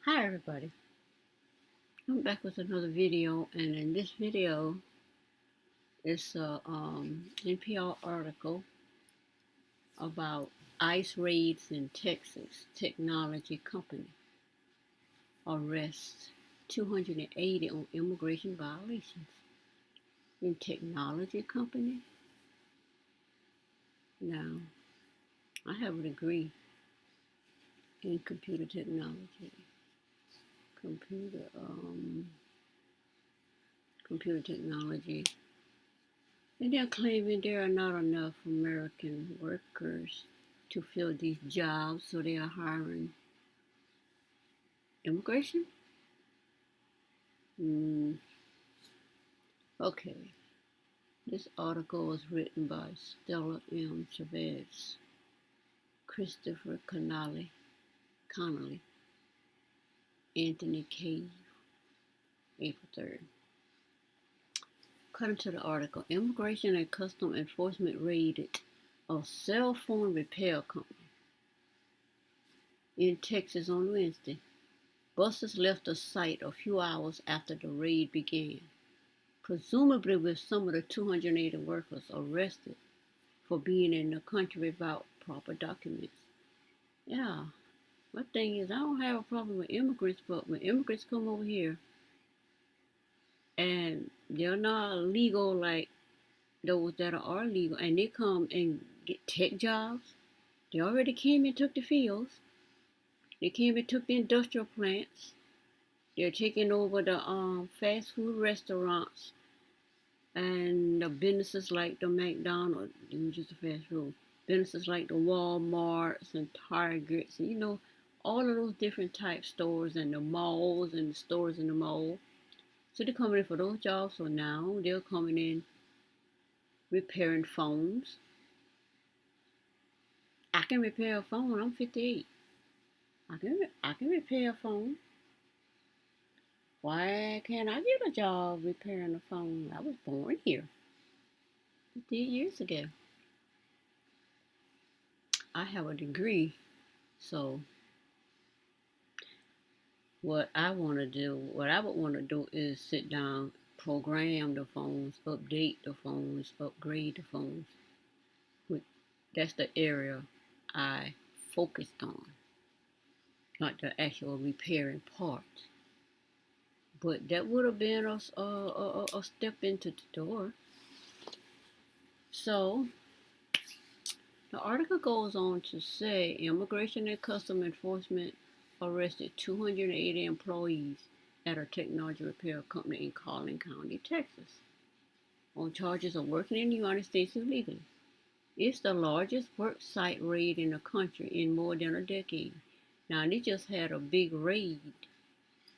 Hi everybody, I'm back with another video, and in this video it's a NPR article about ICE raids in Texas. Technology company arrests 280 on immigration violations. In technology company? Now, I have a degree in computer technology. Computer computer technology. And they're claiming there are not enough American workers to fill these jobs, so they are hiring immigration? Okay. This article was written by Stella M. Chavez, Christopher Connolly, Anthony Cave, April 3rd. According to the article, Immigration and Customs Enforcement raided a cell phone repair company in Texas on Wednesday. Buses left the site a few hours after the raid began, presumably with some of the 280 workers arrested for being in the country without proper documents. Yeah, my thing is, I don't have a problem with immigrants, but when immigrants come over here and they're not legal like those that are legal, and they come and get tech jobs, they already came and took the fields, they came and took the industrial plants, they're taking over the fast food restaurants and the businesses like the McDonald's, just a fast food, businesses like the Walmarts and Targets, and all of those different type stores and the malls and the stores in the mall. So they're coming in for those jobs. So now they're coming in repairing phones. I can repair a phone. I'm 58. I can repair a phone. Why can't I get a job repairing a phone? I was born here 50 years ago. I have a degree, so what I would want to do is sit down, program the phones, update the phones, upgrade the phones. That's the area I focused on, not the actual repairing part. But that would have been a step into the door. So the article goes on to say Immigration and Customs Enforcement arrested 280 employees at a technology repair company in Collin County, Texas, on charges of working in the United States illegally. It's the largest work site raid in the country in more than a decade. Now, they just had a big raid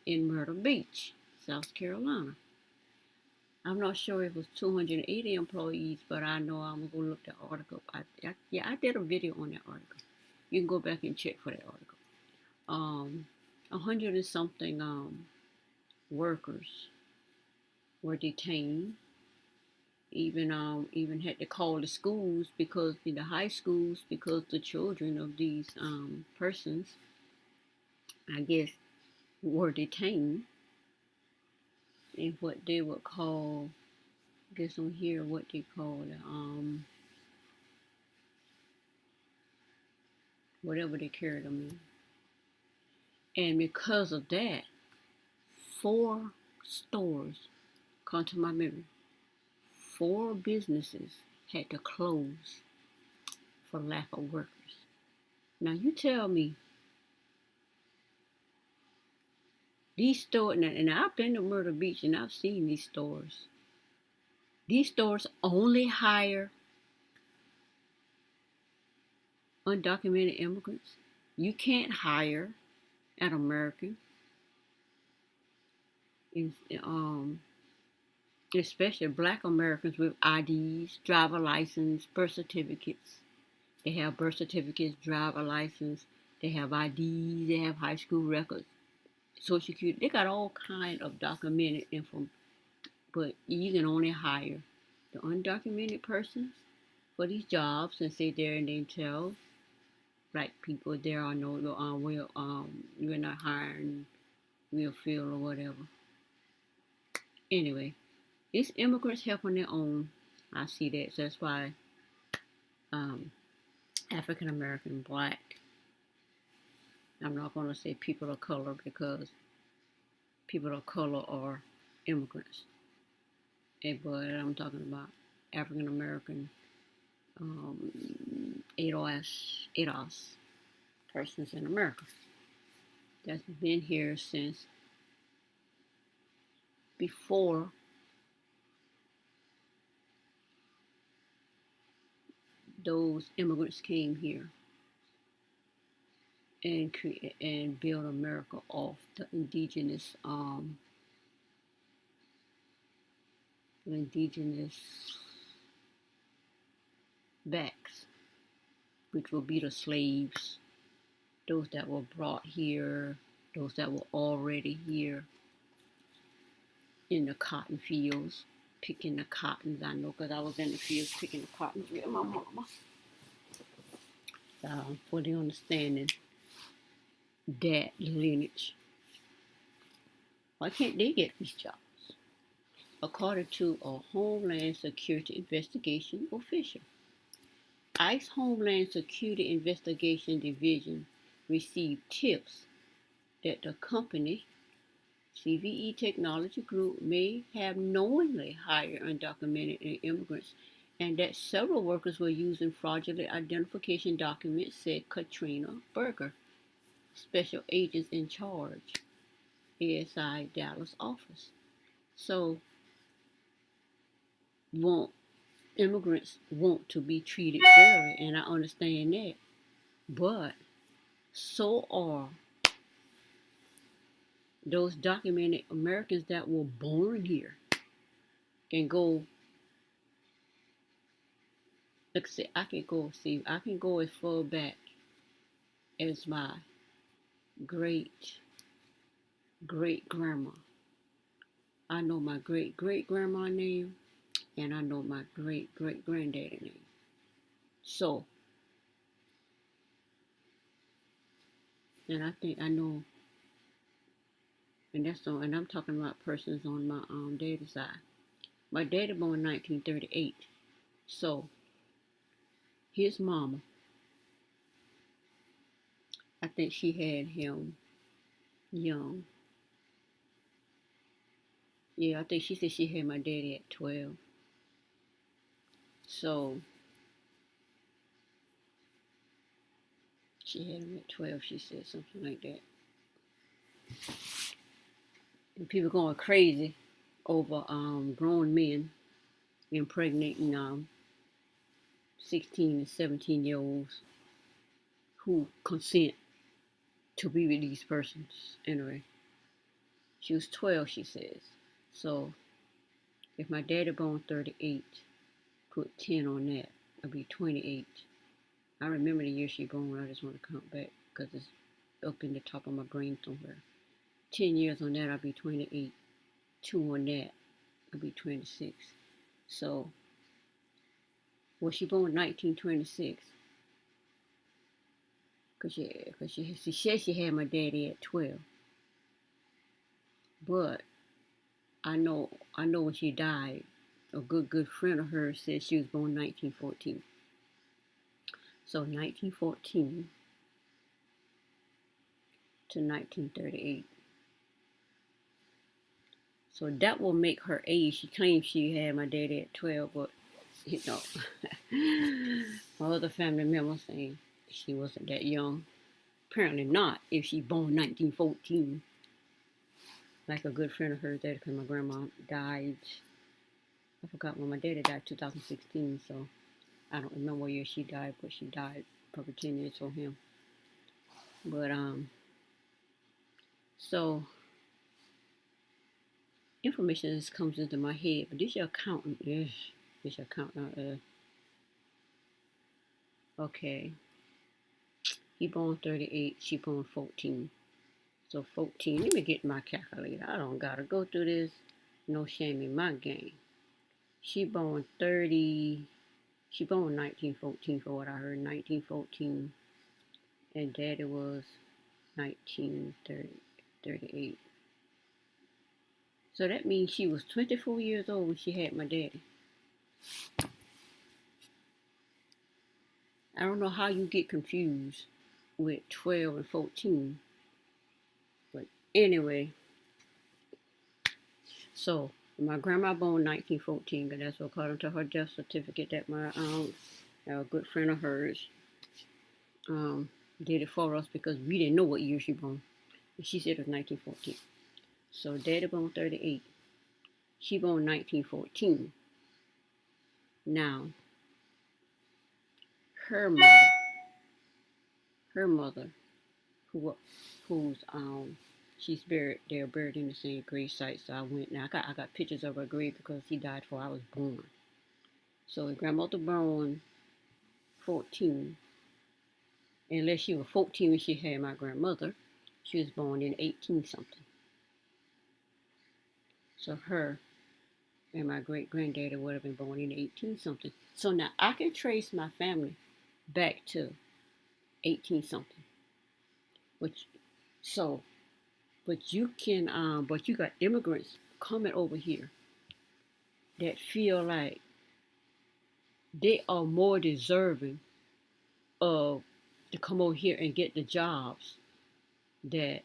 in Myrtle Beach, South Carolina. I'm not sure if it was 280 employees, but I know I'm going to go look at the article. I did a video on that article. You can go back and check for that article. 100 and something workers were detained. Even had to call the schools, because in the high schools, because the children of these persons, I guess, were detained in what they would call, I guess on here, what they call whatever they carried them in. And because of that, 4 stores, come to my memory, 4 businesses had to close for lack of workers. Now you tell me, these stores, and I've been to Myrtle Beach and I've seen these stores. These stores only hire undocumented immigrants. You can't hire an American, especially Black Americans with IDs, driver license, birth certificates. They have birth certificates, driver license. They have IDs. They have high school records, Social Security. They got all kind of documented info, but you can only hire the undocumented persons for these jobs and sit there and then tell Black people there are no, we're not hiring we'll feel or whatever. Anyway, it's immigrants help on their own. I see that. So that's why um, African American, black. I'm not going to say people of color because people of color are immigrants. But I'm talking about African American ADOS persons in America that's been here since before those immigrants came here and build America off the indigenous backs, which will be the slaves, those that were brought here, those that were already here in the cotton fields, picking the cottons. I know because I was in the fields picking the cottons with my mama. Fully understanding that lineage. Why can't they get these jobs? According to a Homeland Security investigation official, ICE Homeland Security Investigation Division received tips that the company, CVE Technology Group, may have knowingly hired undocumented immigrants and that several workers were using fraudulent identification documents, said Katrina Berger, special agents in charge, ASI Dallas office. So, immigrants want to be treated fairly, and I understand that. But so are those documented Americans that were born here. Can go, like I said, I can go as far back as my great great grandma. I know my great great grandma name, and I know my great great granddaddy name. So, and I think I know, and I'm talking about persons on my daddy's side. My daddy born in 1938, so his mama, I think she had him young. Yeah, I think she said she had my daddy at 12. So she had him at 12, she said, something like that. And people going crazy over grown men impregnating 16 and 17-year-olds who consent to be with these persons. Anyway, she was 12, she says. So if my daddy born 38, put 10 on that, I'll be 28. I remember the year she born. I just want to count back because it's up in the top of my brain somewhere. 10 years on that, I'll be 28. 2 on that, I'll be 26. So, well, she born in 1926. Because she said she had my daddy at 12. But I know when she died, a good friend of hers said she was born in 1914. So 1914 to 1938. So that will make her age. She claims she had my daddy at 12, but my other family members saying she wasn't that young. Apparently not, if she born 1914. Like a good friend of hers there, because my grandma died. I forgot when my daddy died, 2016. So I don't remember what year she died, but she died probably 10 years from him. But so information just comes into my head. But this your accountant. This your accountant. Okay. He born 38. She born 14. So 14. Let me get my calculator. I don't gotta go through this. No shame in my game. She born 30. She born 1914 for what I heard. 1914. And daddy was 1938. So that means she was 24 years old when she had my daddy. I don't know how you get confused with 12 and 14. But anyway, so my grandma born 1914, and that's according to her death certificate that my a good friend of hers did it for us because we didn't know what year she born. And she said it was 1914. So daddy born 38. She born 1914. Now, her mother, her mother, who's she's buried. They're buried in the same grave site. So I went. Now I got pictures of her grave because he died before I was born. So grandmother born 14. Unless she was 14 when she had my grandmother, she was born in 18 something. So her and my great granddaddy would have been born in 18 something. So now I can trace my family back to 18 something. Which so but you can but you got immigrants coming over here that feel like they are more deserving of to come over here and get the jobs that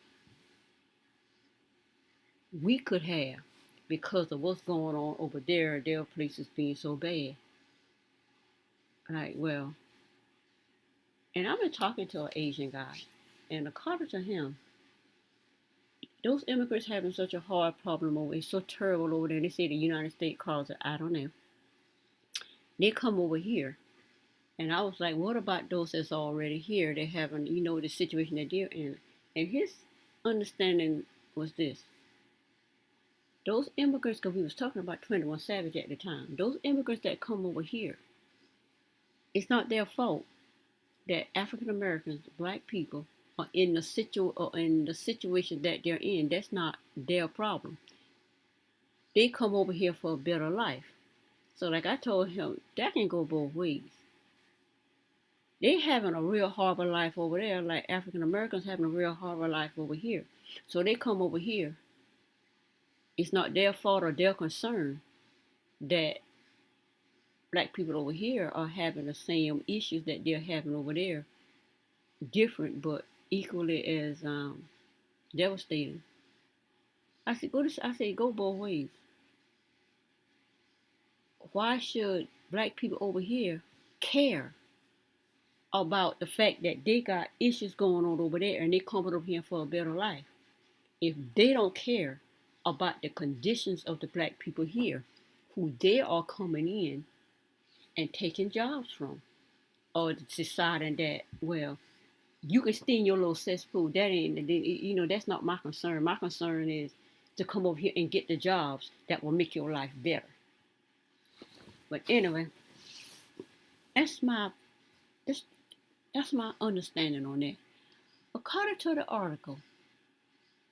we could have because of what's going on over there, their places being so bad. Like, well, and I've been talking to an Asian guy, and according to him, those immigrants having such a hard problem over, it's so terrible over there. They say the United States calls it, I don't know. They come over here, and I was like, what about those that's already here? They're having, the situation that they're in. And his understanding was this. Those immigrants, because we was talking about 21 Savage at the time, those immigrants that come over here, it's not their fault that African Americans, black people, are in the situation that they're in. That's not their problem. They come over here for a better life. So like I told him, that can go both ways. They having a real horrible life over there, like African Americans having a real horrible life over here. So they come over here. It's not their fault or their concern that black people over here are having the same issues that they're having over there, different but equally as devastating. I said go both ways. Why should black people over here care about the fact that they got issues going on over there and they coming over here for a better life? If they don't care about the conditions of the black people here, who they are coming in and taking jobs from, or deciding that, well, you can stay in your little cesspool. That ain't, that's not my concern. My concern is to come over here and get the jobs that will make your life better. But anyway, that's my understanding on that. According to the article,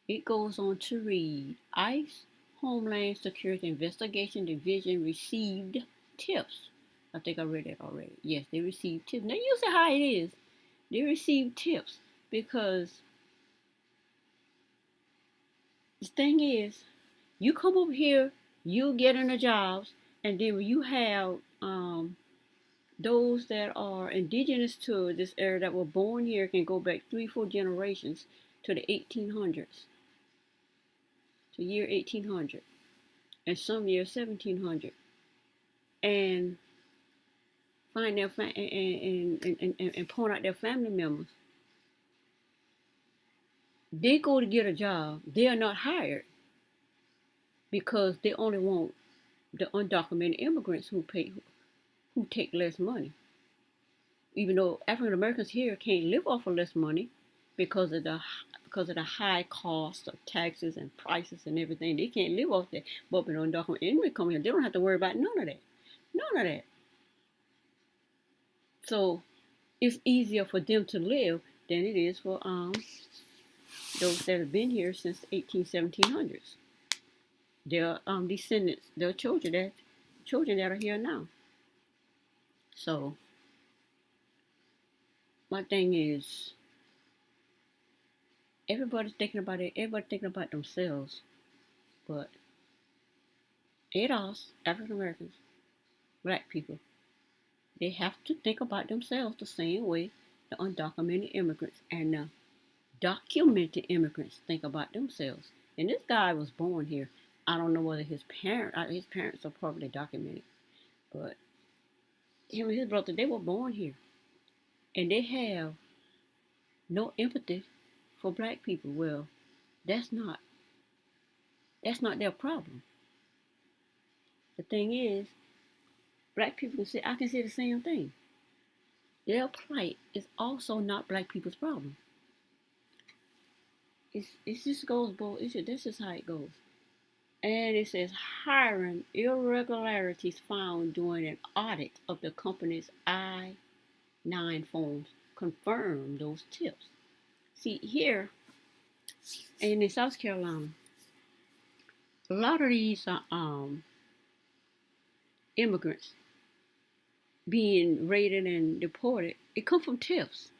it goes on to read, ICE Homeland Security Investigation Division received tips. I think I read that already. Yes, they received tips. Now you see how it is. They received tips because the thing is, you come over here, you get in the jobs, and then when you have those that are indigenous to this area that were born here can go back 3-4 generations to the 1800s, to year 1800, and some year 1700, and find their and point out their family members. They go to get a job, they are not hired because they only want the undocumented immigrants who take less money. Even though African Americans here can't live off of less money because of the high cost of taxes and prices and everything, they can't live off that. But when undocumented immigrants come here, they don't have to worry about none of that. None of that. So it's easier for them to live than it is for those that have been here since the 1700s. Their descendants, their children that are here now. So my thing is, everybody's thinking about it. Everybody's thinking about themselves, but it us, African Americans, black people, they have to think about themselves the same way the undocumented immigrants and the documented immigrants think about themselves. And this guy was born here. I don't know whether his parents are probably documented, but him and his brother, they were born here, and they have no empathy for black people. Well, that's not that's not their problem. The thing is, black people can say I can say the same thing. Their plight is also not black people's problem. It just goes both. This is how it goes. And it says hiring irregularities found during an audit of the company's I-9 forms confirm those tips. See here, and in South Carolina, a lot of these immigrants being raided and deported, it comes from tips.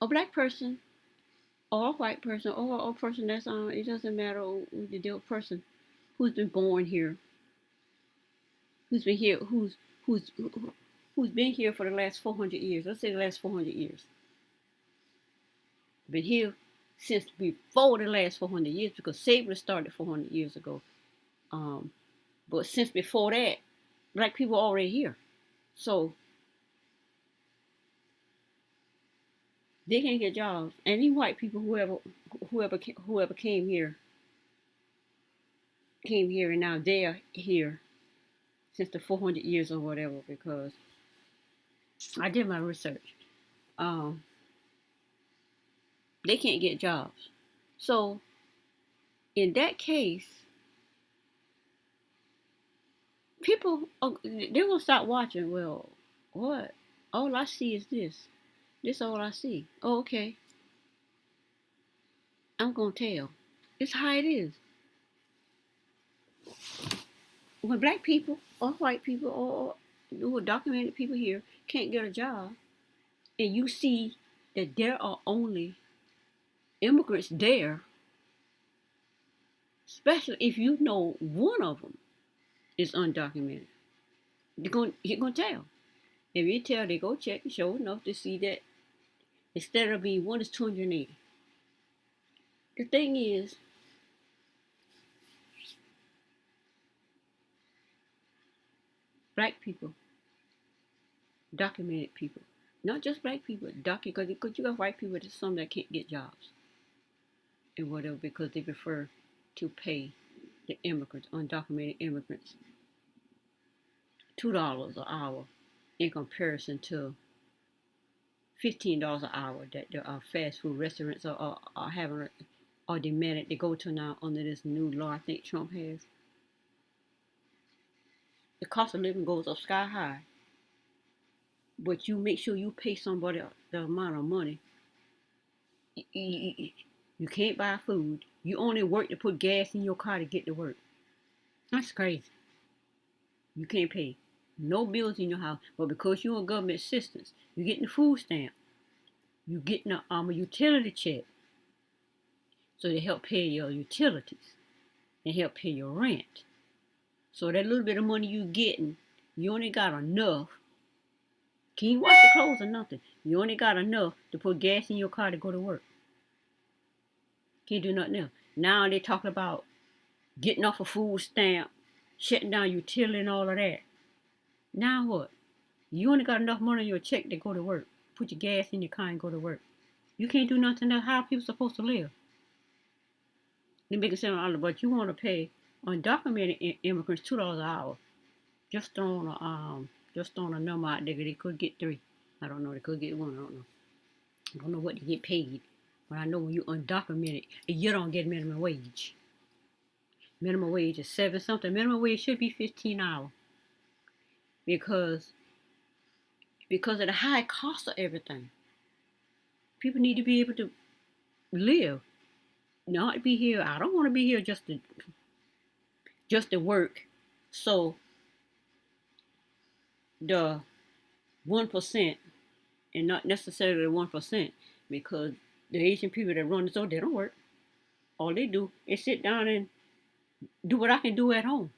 A black person or a white person or a person that's it doesn't matter who the person who's been born here, who's been here, who's been here for the last 400 years. Let's say the last 400 years. Been here since before the last 400 years because slavery started 400 years ago. But since before that, black people are already here. So they can't get jobs. And these white people, whoever came here, and now they're here since the 400 years or whatever. Because I did my research. They can't get jobs. So in that case, people they will start watching. Well, what? All I see is this. This all I see. Oh, okay. I'm gonna tell. It's how it is. When black people or white people or documented people here can't get a job, and you see that there are only immigrants there, especially if you know one of them is undocumented, you're gonna tell. If you tell, they go check and sure enough to see that instead of being one is 280. The thing is, black people, documented people, not just black people, because you got white people, there's some that can't get jobs and whatever because they prefer to pay the immigrants, undocumented immigrants, $2 an hour in comparison to $15 an hour that the fast food restaurants are having or demanded to go to now under this new law I think Trump has. The cost of living goes up sky high, but you make sure you pay somebody the amount of money. You can't buy food. You only work to put gas in your car to get to work. That's crazy. You can't pay no bills in your house, but because you're on government assistance, you're getting the food stamp. You're getting a utility check. So they help pay your utilities. They help pay your rent. So that little bit of money you're getting, you only got enough. Can't even wash your clothes or nothing. You only got enough to put gas in your car to go to work. Can't do nothing else. Now they talking about getting off a food stamp, shutting down utility and all of that. Now what? You only got enough money in your check to go to work. Put your gas in your car and go to work. You can't do nothing else. How are people supposed to live? They make it sound but you want to pay undocumented immigrants $2 an hour. Just throwing a number out there. They could get 3. I don't know. They could get 1. I don't know what they get paid. But I know when you undocumented, you don't get minimum wage. Minimum wage is 7 something. Minimum wage should be 15 hours. Because of the high cost of everything. People need to be able to live. Not be here. I don't want to be here just to work. So the 1% and not necessarily the 1%, because the Asian people that run the store, they don't work. All they do is sit down and do what I can do at home.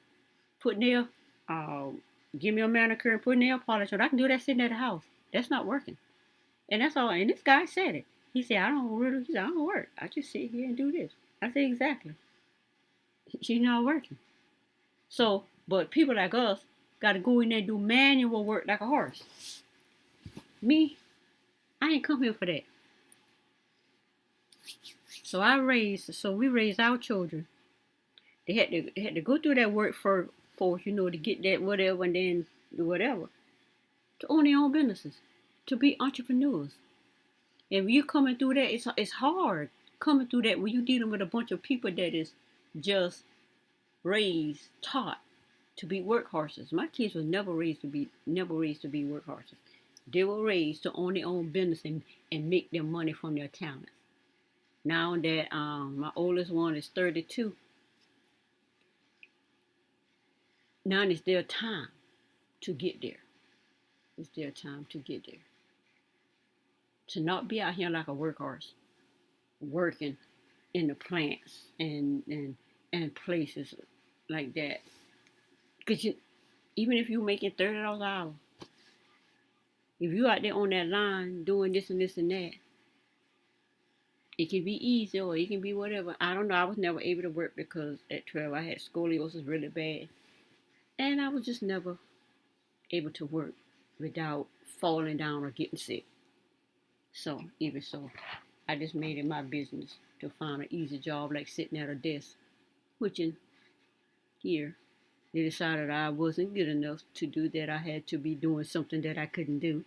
Put nail, give me a manicure and put nail polish on. I can do that sitting at the house. That's not working. And that's all. And this guy said it. He said, he said, I don't work. I just sit here and do this. I said, exactly. She's not working. So, but people like us got to go in there and do manual work like a horse. Me, I ain't come here for that. So we raised our children. They had to go through that work force, to get that whatever and then do whatever. To own their own businesses, to be entrepreneurs. And when you're coming through that, it's hard coming through that when you're dealing with a bunch of people that is just taught to be workhorses. My kids were never raised to be workhorses. They were raised to own their own business and make their money from their talents. Now that my oldest one is 32, now it's their time to get there. It's their time to get there. To not be out here like a workhorse, working in the plants and places like that. Because even if you're making $30 an hour, if you out there on that line doing this and this and that, it can be easy or it can be whatever. I don't know. I was never able to work because at 12 I had scoliosis really bad. And I was just never able to work without falling down or getting sick. So, even so, I just made it my business to find an easy job like sitting at a desk, which in here, they decided I wasn't good enough to do that. I had to be doing something that I couldn't do,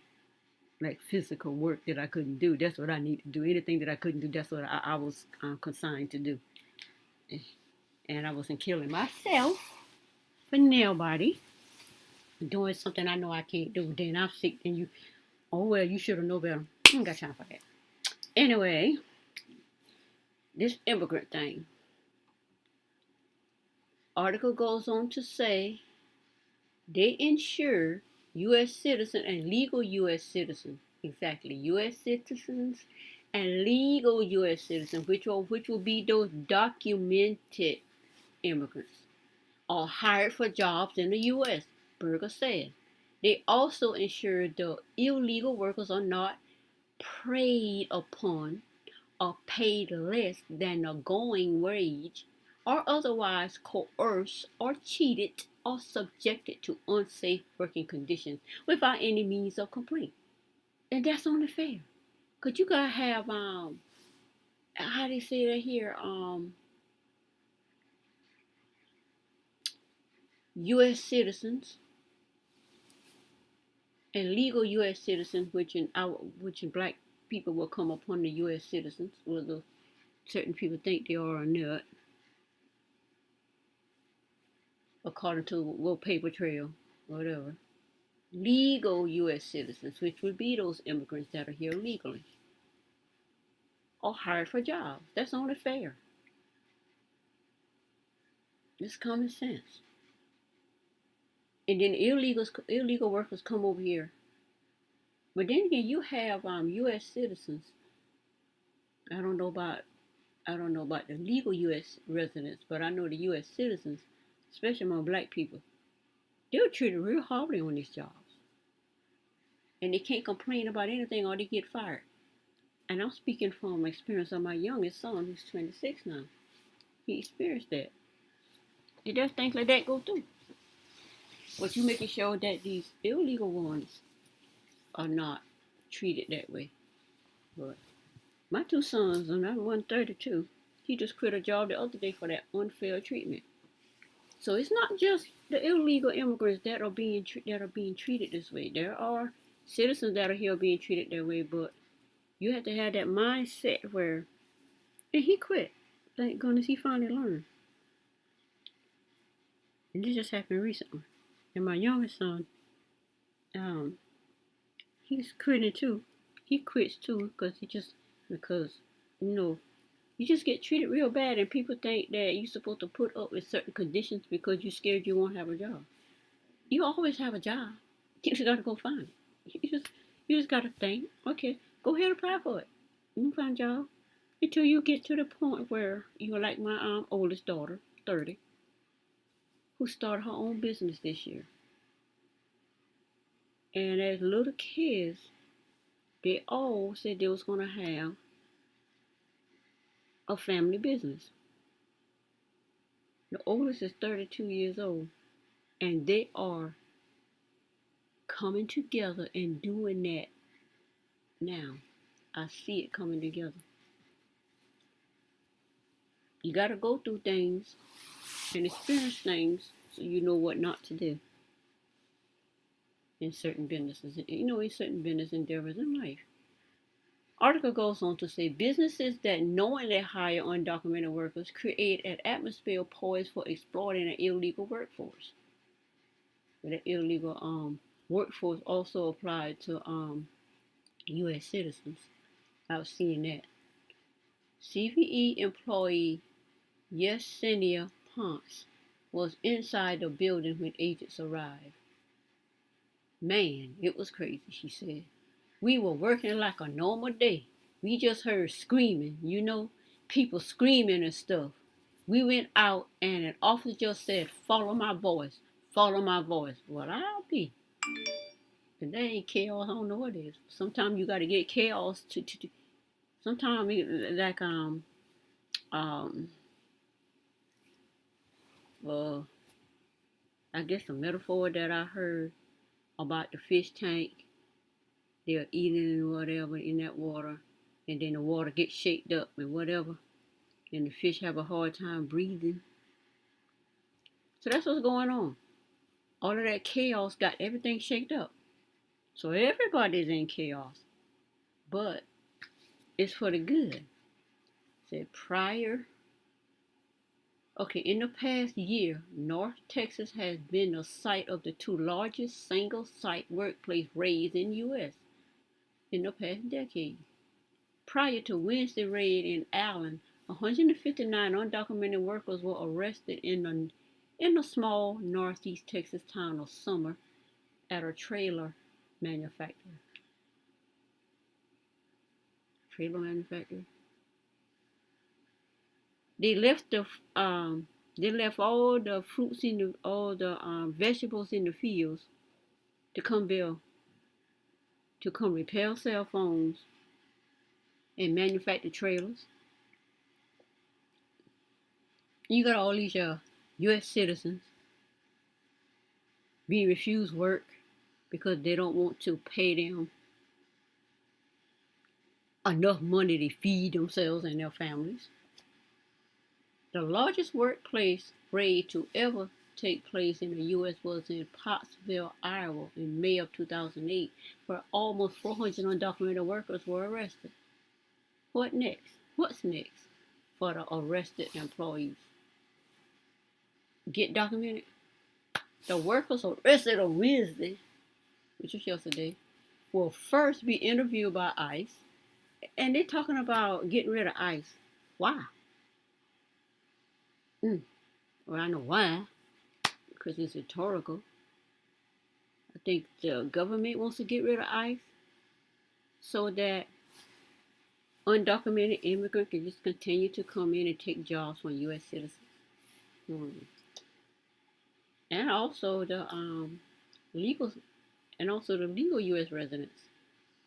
like physical work that I couldn't do. That's what I need to do. Anything that I couldn't do, that's what I was consigned to do. And I wasn't killing myself for nobody. Doing something I know I can't do. Then I'm sick and you, oh well, you should have known better. I ain't got time for that. Anyway, this immigrant thing. Article goes on to say they ensure U.S. citizens and legal U.S. citizens, exactly, U.S. citizens and legal U.S. citizens, which will be those documented immigrants, are hired for jobs in the U.S., Berger said. They also ensure the illegal workers are not preyed upon or paid less than the going wage or otherwise coerced or cheated or subjected to unsafe working conditions without any means of complaint. And that's only fair. Because you gotta have, how they say that here, U.S. citizens and legal U.S. citizens, which in black people will come upon the U.S. citizens, whether certain people think they are or not, according to paper trail, whatever. Legal U.S. citizens, which would be those immigrants that are here legally, are hired for jobs. That's only fair. It's common sense. And then illegal workers come over here. But then again, you have U.S. citizens. I don't know about the legal U.S. residents, but I know the U.S. citizens, especially among black people, they're treated real horribly on these jobs. And they can't complain about anything or they get fired. And I'm speaking from experience of my youngest son, who's 26 now. He experienced that. And there's things like that go through. But you making sure that these illegal ones are not treated that way. But my two sons, and I'm 132, he just quit a job the other day for that unfair treatment. So it's not just the illegal immigrants that are being treated this way. There are citizens that are here being treated that way, but you have to have that mindset where, and he quit. Thank goodness he finally learned. And this just happened recently. And my youngest son, he's quitting too. He quits too because you just get treated real bad, and people think that you're supposed to put up with certain conditions because you're scared you won't have a job. You always have a job. You just gotta go find it. You just gotta think, okay, go ahead and apply for it. You can find a job until you get to the point where you're like my oldest daughter, 30. who started her own business this year. And as little kids, they all said they was going to have a family business. The oldest is 32 years old, and they are coming together and doing that now. I see it coming together. You got to go through things and experience things so you know what not to do in certain businesses, in certain business endeavors in life. Article goes on to say businesses that knowingly hire undocumented workers create an atmosphere poised for exploiting an illegal workforce. But the illegal workforce also applied to U.S. citizens. I was seeing that. CVE employee Yesenia Ponce was inside the building when agents arrived. Man, it was crazy, she said. We were working like a normal day. We just heard screaming, people screaming and stuff. We went out and an officer just said, follow my voice, follow my voice. Well, I'll be. If that ain't chaos, I don't know what is. Sometimes you got to get chaos to sometimes like I guess a metaphor that I heard about the fish tank. They're eating and whatever in that water, and then the water gets shaked up and whatever, and the fish have a hard time breathing. So that's what's going on. All of that chaos got everything shaked up. So everybody's in chaos, but it's for the good. Said in the past year, North Texas has been the site of the two largest single-site workplace raids in the U.S. in the past decade. Prior to Wednesday raid in Allen, 159 undocumented workers were arrested in the small northeast Texas town of Summer at a trailer manufacturer. They left all the fruits all the vegetables in the fields to come repair cell phones and manufacture trailers. You got all these U.S. citizens being refused work because they don't want to pay them enough money to feed themselves and their families. The largest workplace raid to ever take place in the U.S. was in Pottsville, Iowa in May of 2008, where almost 400 undocumented workers were arrested. What next? What's next for the arrested employees? Get documented? The workers arrested on Wednesday, which was yesterday, will first be interviewed by ICE, and they're talking about getting rid of ICE. Why? Well, I know why, because it's rhetorical. I think the government wants to get rid of ICE so that undocumented immigrants can just continue to come in and take jobs from U.S. citizens. And also the legal U.S. residents,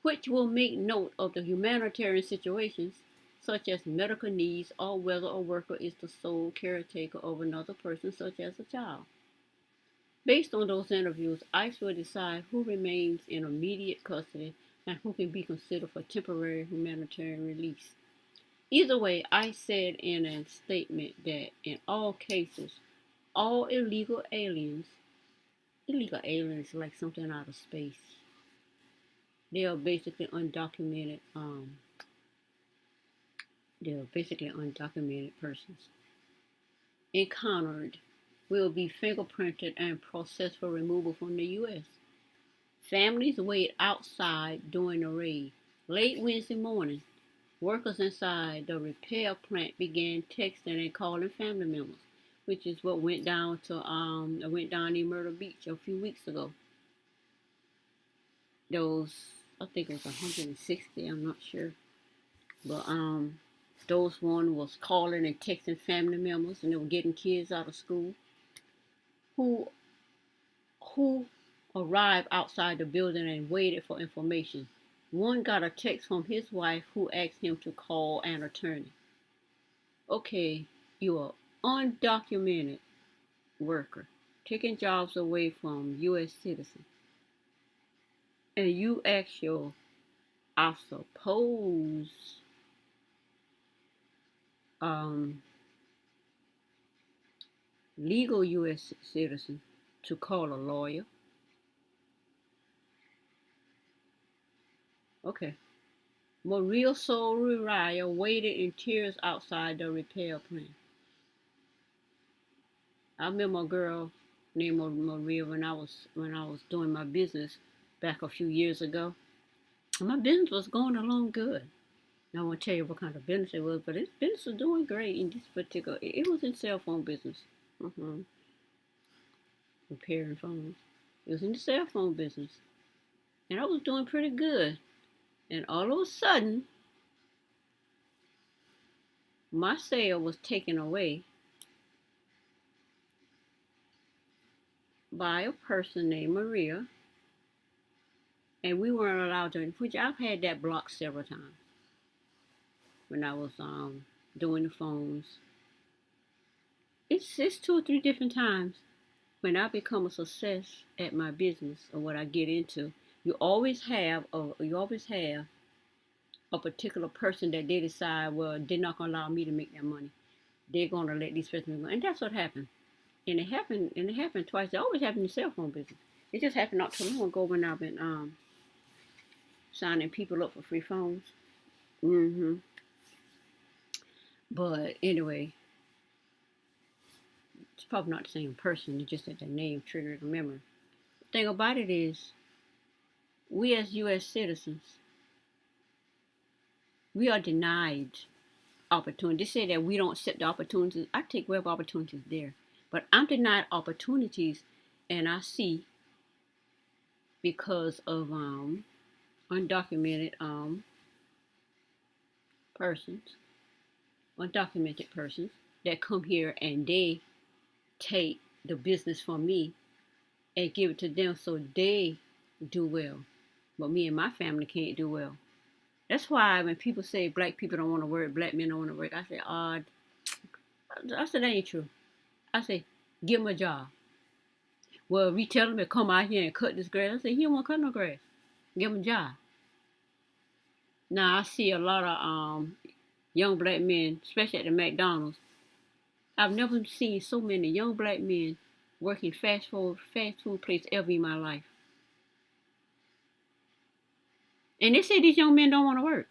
which will make note of the humanitarian situations such as medical needs or whether a worker is the sole caretaker of another person, such as a child. Based on those interviews, ICE will decide who remains in immediate custody and who can be considered for temporary humanitarian release. Either way, ICE said in a statement that in all cases, all illegal aliens like something out of space. They are basically undocumented persons. Encountered will be fingerprinted and processed for removal from the U.S. Families wait outside during the raid. Late Wednesday morning, workers inside the repair plant began texting and calling family members, which is what went down in Myrtle Beach a few weeks ago. I think it was 160, I'm not sure. But those one was calling and texting family members, and they were getting kids out of school. who who arrived outside the building and waited for information. One got a text from his wife who asked him to call an attorney. Okay, you're undocumented worker taking jobs away from U.S. citizens, and you ask your, I suppose, um, legal U.S. citizen to call a lawyer. Okay. Maria Soraya waited in tears outside the repair plant. I remember a girl named Maria when I was doing my business back a few years ago. My business was going along good. I won't tell you what kind of business it was, but this business was doing great in this particular. It was in cell phone business, repairing phones. It was in the cell phone business, and I was doing pretty good. And all of a sudden, my sale was taken away by a person named Maria, and we weren't allowed to. Which I've had that blocked several times when I was doing the phones. It's 2 or 3 different times when I become a success at my business or what I get into. You always have a particular person that they decide, well, they're not gonna allow me to make that money. They're gonna let these person make money, and that's what happened. And it happened twice. It always happened in the cell phone business. It just happened not too long ago when I've been signing people up for free phones. But anyway, it's probably not the same person. It's just that the name triggered a memory. The thing about it is, we as U.S. citizens, we are denied opportunity. They say that we don't accept the opportunities. I take web opportunities there, but I'm denied opportunities, and I see because of undocumented persons, undocumented persons that come here and they take the business from me and give it to them so they do well, but me and my family can't do well. That's why when people say black people don't want to work, black men don't want to work, I say, I said that ain't true. I say, give them a job. Well, we tell them to come out here and cut this grass. I say, he don't want to cut no grass. Give them a job. Now I see a lot of young black men, especially at the McDonald's. I've never seen so many young black men working fast food place ever in my life. And they say these young men don't want to work.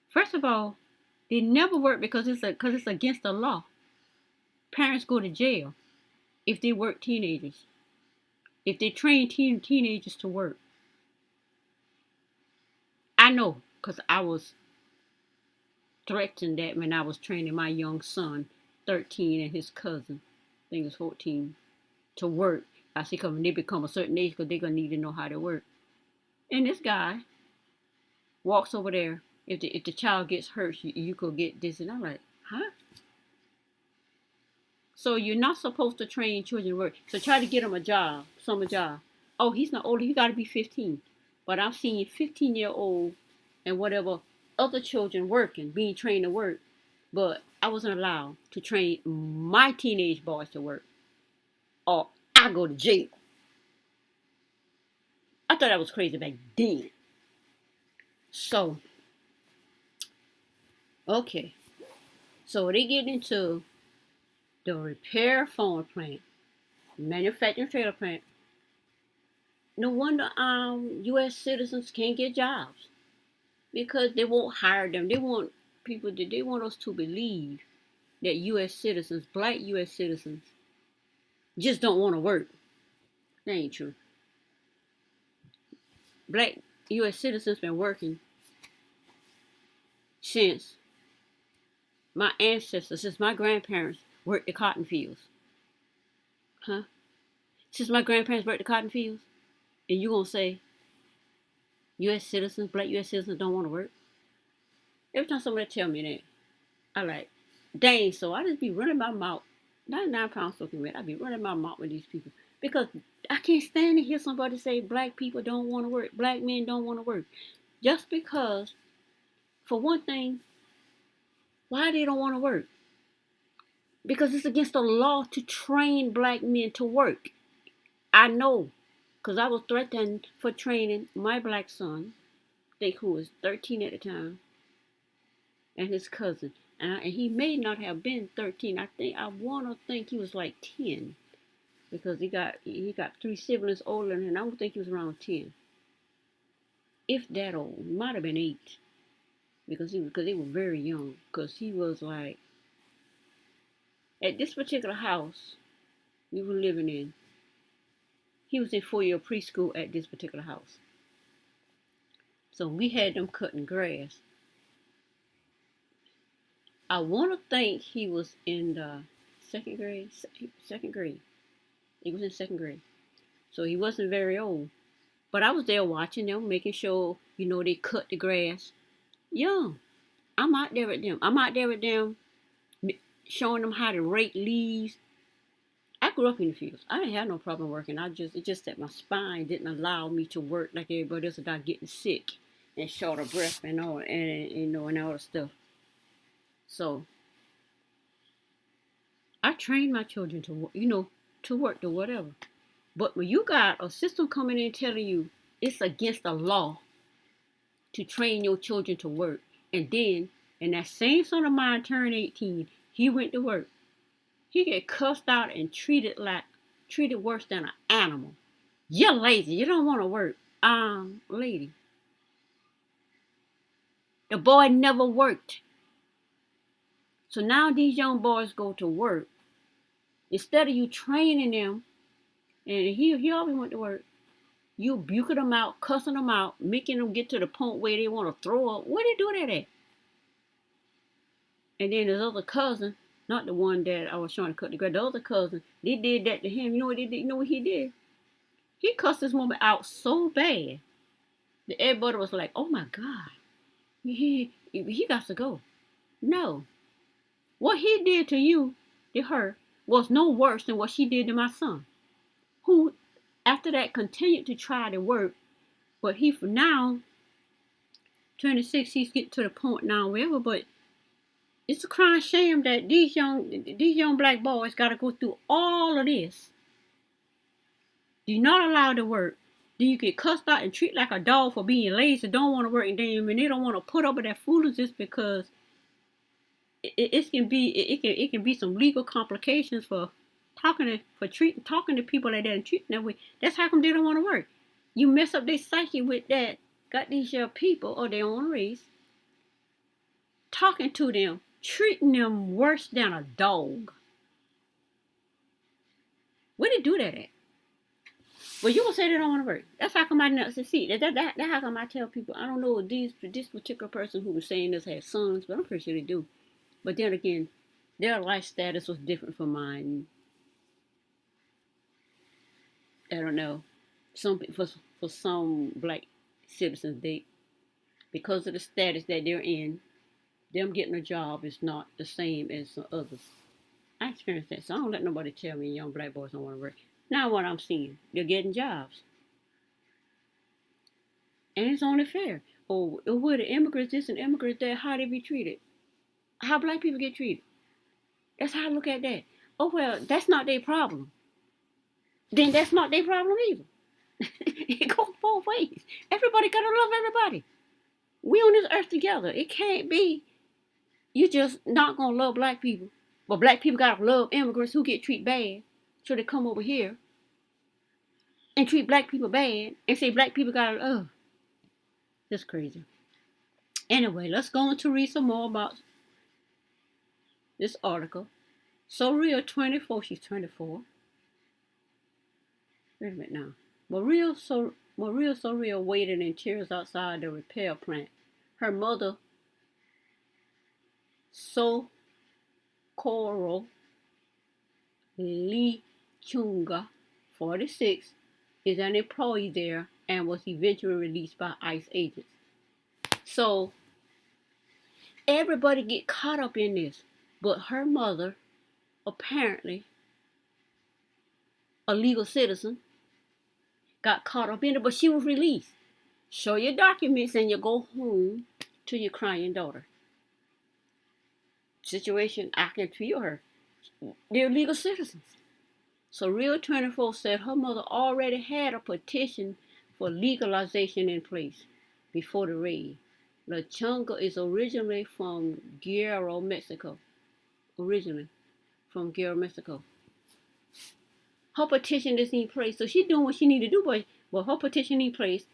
First of all, they never work because it's against the law. Parents go to jail if they work teenagers. If they train teenagers to work. I know because I was threatened that when I was training my young son, 13, and his cousin, I think it was 14, to work. I see because when they become a certain age, because they're going to need to know how to work. And this guy walks over there. If the child gets hurt, you could get this. And I'm like, huh? So you're not supposed to train children to work. So try to get him a job, summer job. Oh, he's not older. He got to be 15. But I've seen 15-year-old and whatever other children working, being trained to work. But I wasn't allowed to train my teenage boys to work. Or I go to jail. I thought that was crazy back then. So, okay. So they get into the repair phone plant, manufacturing trailer plant. No wonder U.S. citizens can't get jobs because they won't hire them. They want us to believe that U.S. citizens, black U.S. citizens, just don't want to work. That ain't true. Black U.S. citizens been working since my ancestors, since my grandparents worked the cotton fields. Huh? Since my grandparents worked the cotton fields? And you gonna say U.S. citizens, black U.S. citizens don't want to work? Every time somebody tell me that, I like, dang, so I just be running my mouth. £99 soaking wet. I be running my mouth with these people because I can't stand to hear somebody say black people don't want to work, black men don't want to work. Just because, for one thing, why they don't want to work? Because it's against the law to train black men to work. I know, because I was threatened for training my black son, who was 13 at the time, and his cousin. And he may not have been 13. I want to think he was like 10, because he got 3 siblings older than him. And I would think he was around 10, if that old. He might have been 8, because they were very young. Because he was like, at this particular house we were living in, he was in 4-year preschool at this particular house. So we had them cutting grass. I want to think he was in the second grade. He was in 2nd grade. So he wasn't very old. But I was there watching them, making sure, they cut the grass. Young. I'm out there with them, showing them how to rake leaves. I grew up in the fields. I didn't have no problem working. It's just that my spine didn't allow me to work like everybody else without getting sick and short of breath and all, and all the stuff. So I trained my children to work, to whatever. But when you got a system coming in telling you it's against the law to train your children to work, and then, and that same son of mine turned 18, he went to work. He get cussed out and treated worse than an animal. You're lazy. You don't want to work. Lady. The boy never worked. So now these young boys go to work. Instead of you training them, and he always went to work, you buking them out, cussing them out, making them get to the point where they want to throw up. Where they do that at? And then his other cousin, not the one that I was trying to cut the grass, the other cousin, they did that to him. You know what they did? You know what he did? He cussed this woman out so bad that everybody was like, oh my God, he got to go. No. What he did to her, was no worse than what she did to my son, who, after that, continued to try to work. But he, for now, 26, he's getting to the point now, wherever, but it's a crying shame that these young black boys got to go through all of this. You're not allowed to work. Then you get cussed out and treated like a dog for being lazy, don't want to work, and then when they don't want to put up with that foolishness because it can be some legal complications for talking to people like that and treating that way. That's how come they don't want to work. You mess up their psyche with that. Got these young people or their own race, talking to them, treating them worse than a dog. Where they do that at? Well, you gonna say they don't want to work. That's how come I never succeed. That's how come I tell people. I don't know if this particular person who was saying this has sons, but I'm pretty sure they do. But then again, their life status was different from mine. I don't know. For some black citizens, because of the status that they're in, them getting a job is not the same as some others. I experienced that, so I don't let nobody tell me young black boys don't want to work. Now what I'm seeing, they're getting jobs. And it's only fair. Oh, where the immigrants, this and immigrants that, how they be treated. How black people get treated. That's how I look at that. Oh, well, that's not their problem. Then that's not their problem either. It goes both ways. Everybody got to love everybody. We on this earth together. It can't be you just not going to love black people. But black people got to love immigrants who get treated bad. So they come over here and treat black people bad and say black people got to love. That's crazy. Anyway, let's go on to read some more about this article. Surreal 24, she's 24. Wait a minute now. Maria Surreal waited in tears outside the repair plant. Her mother, Socorro Lee Chunga, 46, is an employee there and was eventually released by ICE agents. So everybody get caught up in this, but her mother apparently a legal citizen, got caught up in it, but she was released. Show your documents and you go home to your crying daughter. Situation, I can feel her. They're legal citizens. So Real 24 said her mother already had a petition for legalization in place before the raid. La Chunga is originally from Guerrero, Mexico. Originally from Guerrero, Mexico. Her petition is in place, so she's doing what she need to do, but her petition in place,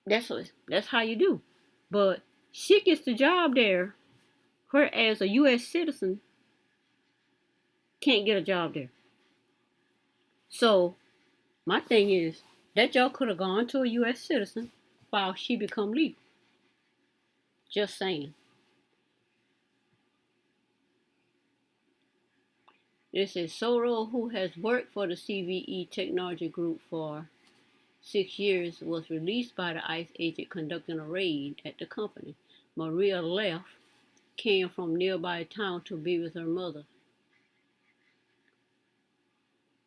that's how you do. But she gets the job there, whereas a U.S. citizen can't get a job there. So my thing is, that job could have gone to a U.S. citizen while she become legal. Just saying. This is Soro, who has worked for the CVE Technology Group for 6 years, was released by the ICE agent conducting a raid at the company. Maria left, came from nearby town to be with her mother.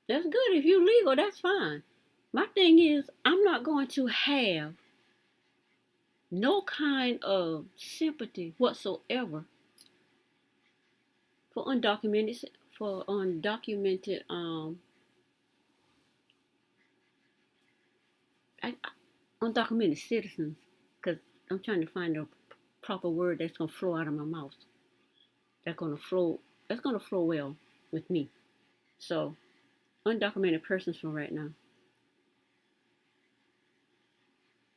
That's good. If you're legal, that's fine. My thing is, I'm not going to have no kind of sympathy whatsoever for undocumented undocumented citizens, because I'm trying to find a proper word that's gonna flow out of my mouth. That's gonna flow well with me. So, undocumented persons for right now.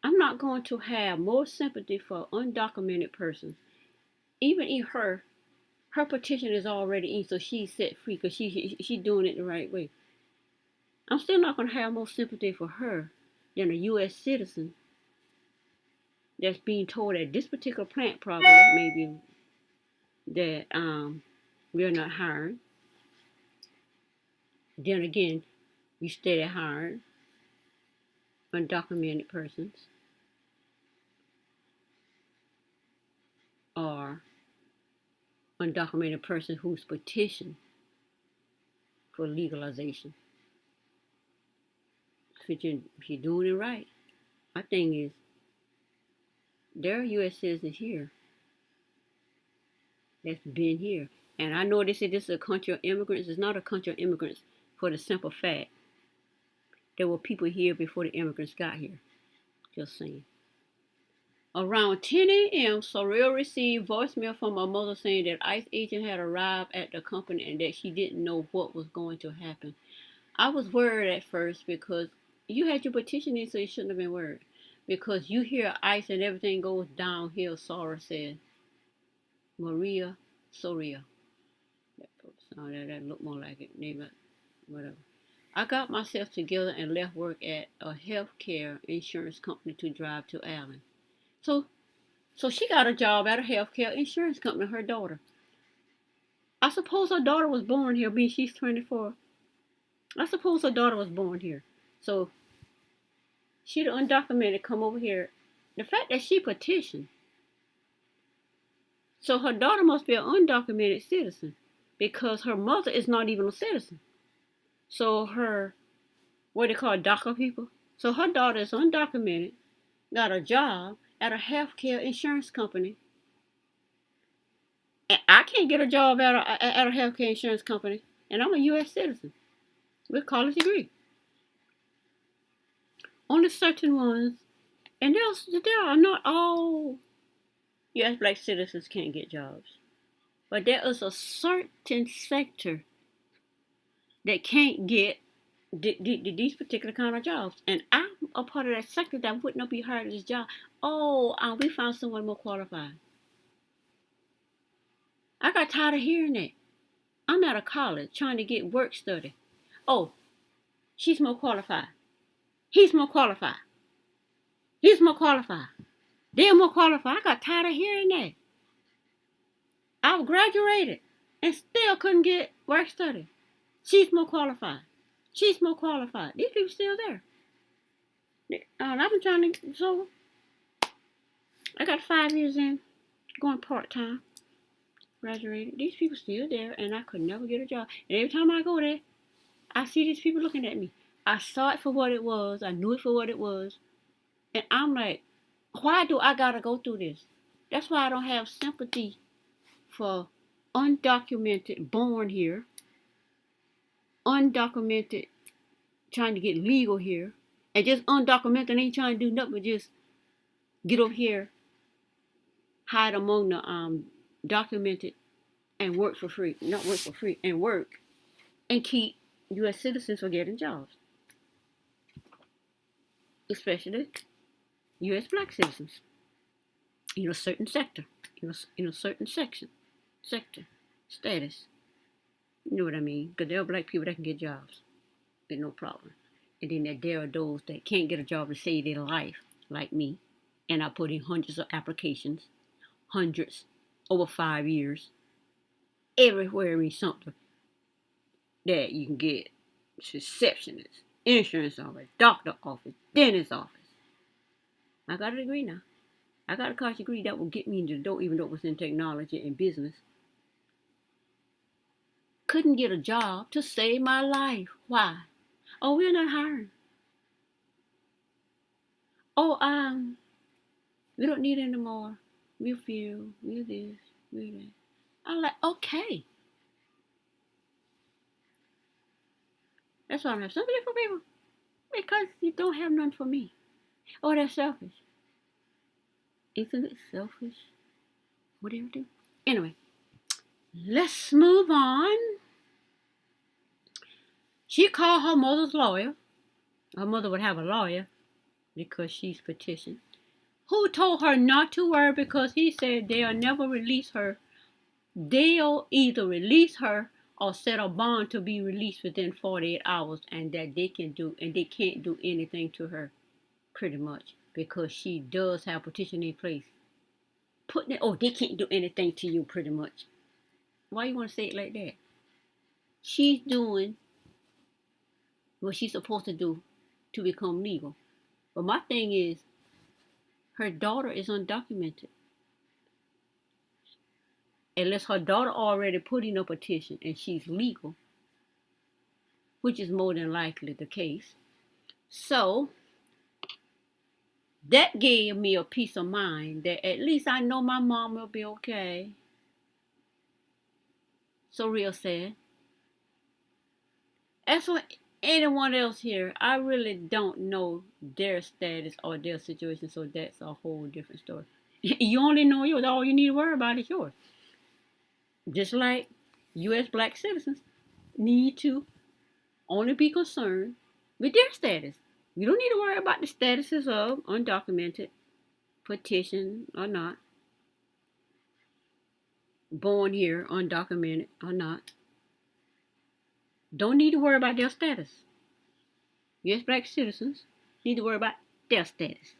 I'm not going to have more sympathy for undocumented persons. Even in her petition is already in, so she's set free because she's doing it the right way. I'm still not going to have more sympathy for her than a U.S. citizen that's being told at this particular plant probably maybe that we're not hiring. Then again, you steady hiring undocumented persons or undocumented person who's petitioned for legalization. If you're doing it right, my thing is, there are U.S. citizens here that's been here. And I know they say this is a country of immigrants. It's not a country of immigrants for the simple fact there were people here before the immigrants got here. Just saying. Around 10 a.m., Sorrell received voicemail from her mother saying that ICE agent had arrived at the company and that she didn't know what was going to happen. I was worried at first because you had your petition in, so you shouldn't have been worried. Because you hear ICE and everything goes downhill, Sarah said. Maria Soria. That looked more like it. Name it. Whatever. I got myself together and left work at a healthcare insurance company to drive to Allen. So she got a job at a healthcare insurance company, her daughter. I suppose her daughter was born here, being she's 24. I suppose her daughter was born here. So she the undocumented come over here. The fact that she petitioned. So her daughter must be an undocumented citizen because her mother is not even a citizen. So her, what they call DACA people. So her daughter is undocumented, got a job at a healthcare insurance company. And I can't get a job at a healthcare insurance company. And I'm a U.S. citizen with college degree. Only certain ones. And there are not all U.S. black citizens can't get jobs. But there is a certain sector that can't get these particular kind of jobs. And I'm a part of that sector that would not be hired at this job. Oh, we found someone more qualified. I got tired of hearing that. I'm at a college trying to get work study. Oh, she's more qualified. He's more qualified. He's more qualified. They're more qualified. I got tired of hearing that. I graduated and still couldn't get work study. She's more qualified. She's more qualified. These people still there. I've been trying to, so I got 5 years in, going part-time. graduated. These people still there, and I could never get a job. And every time I go there, I see these people looking at me. I saw it for what it was. I knew it for what it was. And I'm like, why do I gotta go through this? That's why I don't have sympathy for undocumented, born here, undocumented, trying to get legal here, and just undocumented ain't trying to do nothing but just get over here, hide among the documented, and work for free. Not work for free, and work, and keep U.S. citizens from getting jobs, especially U.S. black citizens in a certain sector, in a certain sector, status. You know what I mean? Because there are black people that can get jobs with no problem. And then there are those that can't get a job to save their life, like me. And I put in hundreds of applications, hundreds, over 5 years. Everywhere in something that you can get. Receptionist, insurance office, doctor office, dentist office. I got a degree now. I got a college degree that will get me into the door, even though it was in technology and business. Couldn't get a job to save my life. Why? Oh, we're not hiring. Oh, we don't need any more. We're few. We're this. We're that. I'm like, okay. That's why I don't have sympathy for people. Because you don't have none for me. Oh, that's selfish. Isn't it selfish? What do you do? Anyway, let's move on. She called her mother's lawyer. Her mother would have a lawyer because she's petitioned. Who told her not to worry because he said they'll never release her. They'll either release her or set a bond to be released within 48 hours, and that they can't do anything to her, pretty much, because she does have petition in place. They can't do anything to you, pretty much. Why you want to say it like that? She's doing what she's supposed to do to become legal. But my thing is, her daughter is undocumented. Unless her daughter already put in a petition and she's legal, which is more than likely the case. So, that gave me a peace of mind that at least I know my mom will be okay. So real sad. As for anyone else here, I really don't know their status or their situation, so that's a whole different story. You only know yours. All you need to worry about is yours. Just like U.S. black citizens need to only be concerned with their status. You don't need to worry about the statuses of undocumented, petition or not, born here, undocumented or not. Don't need to worry about their status. U.S. black citizens need to worry about their status.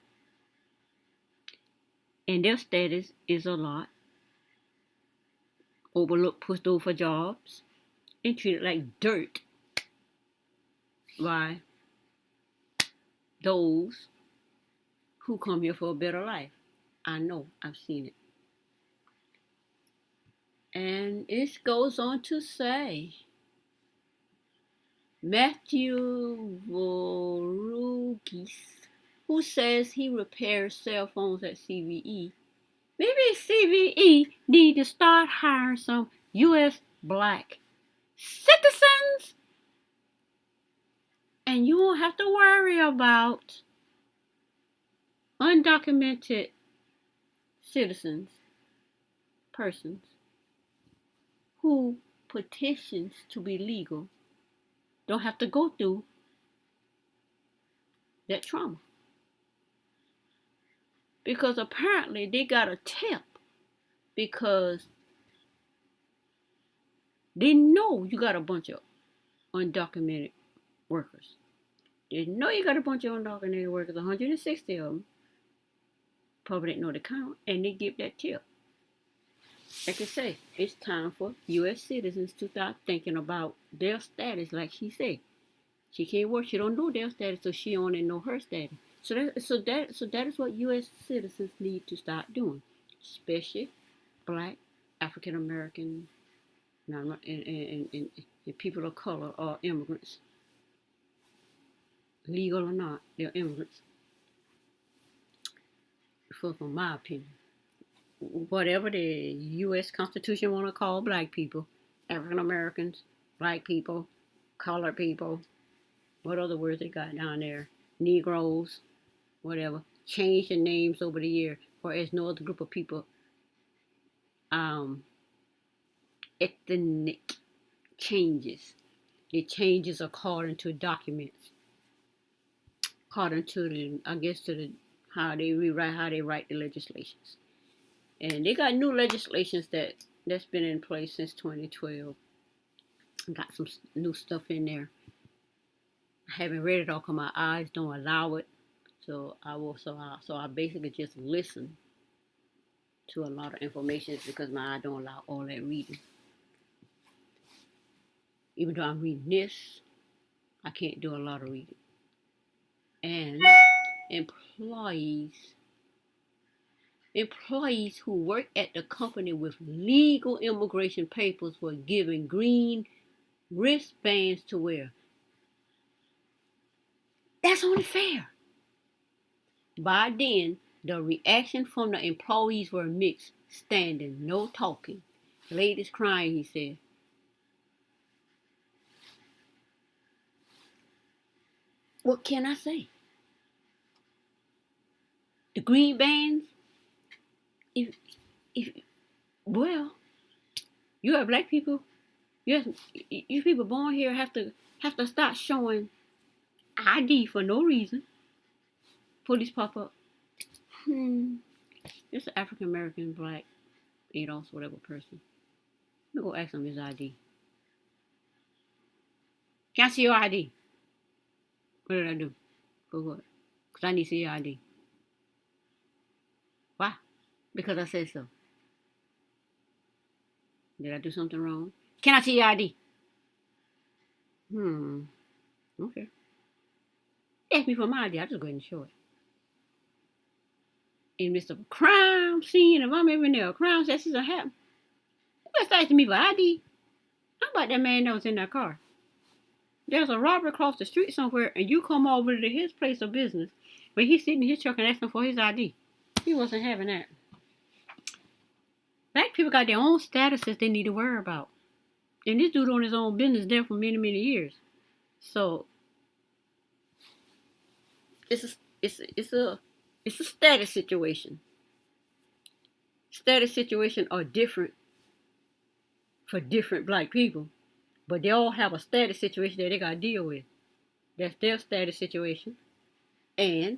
And their status is a lot. Overlooked, pushed over for jobs, and treated like dirt by those who come here for a better life. I know, I've seen it. And it goes on to say, Matthew Vorugis, who says he repairs cell phones at CVE. Maybe CVE need to start hiring some U.S. black citizens. And you won't have to worry about undocumented persons who petitions to be legal. Don't have to go through that trauma. Because apparently they got a tip because they know you got a bunch of undocumented workers. They know you got a bunch of undocumented workers, 160 of them. Probably didn't know the count, and they give that tip. Like I say, it's time for U.S. citizens to start thinking about their status, like she said. She can't work, she don't know their status, so she only know her status. So that is what U.S. citizens need to start doing, especially black African American, and people of color are immigrants. Legal or not, they're immigrants. From my opinion. Whatever the U.S. Constitution want to call black people, African Americans, black people, colored people, what other words they got down there, Negroes, whatever, change the names over the year, whereas no other group of people, ethnic changes. It changes according to documents, according to how they write the legislations. And they got new legislations that's been in place since 2012. Got some new stuff in there. I haven't read it all because my eyes don't allow it. So I basically just listen to a lot of information because my eye don't allow all that reading. Even though I'm reading this, I can't do a lot of reading. And employees who work at the company with legal immigration papers were given green wristbands to wear. That's only fair. By then, the reaction from the employees were mixed, standing, no talking. Ladies crying, he said. What can I say? The green bands, if well, you have black people, you people born here have to start showing ID for no reason. Police pop up. It's an African American, black, ADOS, whatever person. I'm gonna go ask him his ID. Can I see your ID? What did I do? For what? Because I need to see your ID. Why? Because I said so. Did I do something wrong? Can I see your ID? Okay. Ask me for my ID. I'll just go ahead and show it. In the midst of a crime scene, if I'm ever near a crime scene, that's happen. You just asking me for ID. How about that man that was in that car? There's a robber across the street somewhere, and you come over to his place of business when he's sitting in his truck and asking for his ID. He wasn't having that. Black people got their own statuses they need to worry about. And this dude on his own business there for many, many years. So it's a status situation. Status situations are different for different black people. But they all have a status situation that they got to deal with. That's their status situation. And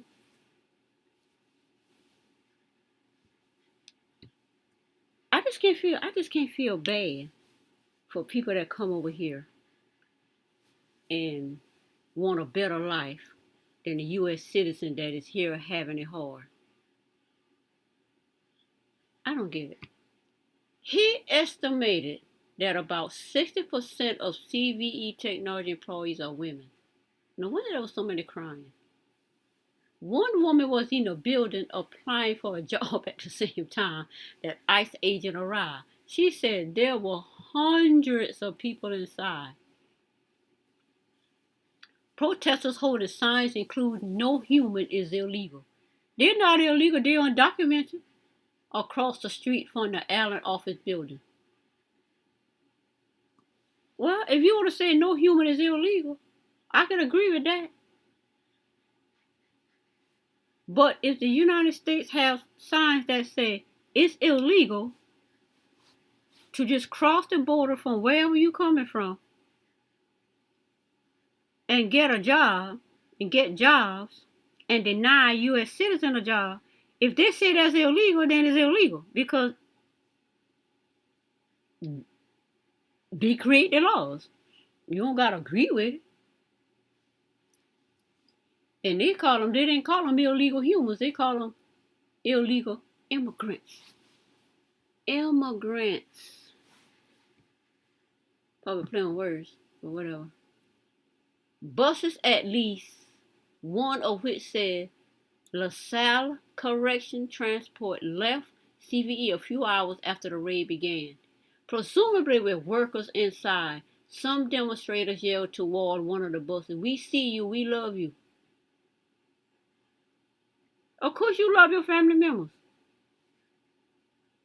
I just can't feel bad for people that come over here and want a better life than the U.S. citizen that is here having it hard. I don't get it. He estimated that about 60% of CVE technology employees are women. No wonder there was so many crying. One woman was in a building applying for a job at the same time that ICE agent arrived. She said there were hundreds of people inside. Protesters holding signs including "No human is illegal." They're not illegal, they're undocumented. Across the street from the Allen office building. Well, if you want to say no human is illegal, I can agree with that. But if the United States have signs that say it's illegal to just cross the border from wherever you're coming from and get a job and get jobs and deny a U.S. citizen a job, if they say that's illegal, then it's illegal because they create the laws. You don't gotta agree with it. And they didn't call them illegal humans, they call them illegal immigrants. Immigrants. Probably playing words, but whatever. Buses, at least one of which said LaSalle Correction Transport, left CVE a few hours after the raid began, presumably with workers inside. Some demonstrators yelled toward one of the buses, "We see you, we love you." Of course you love your family members.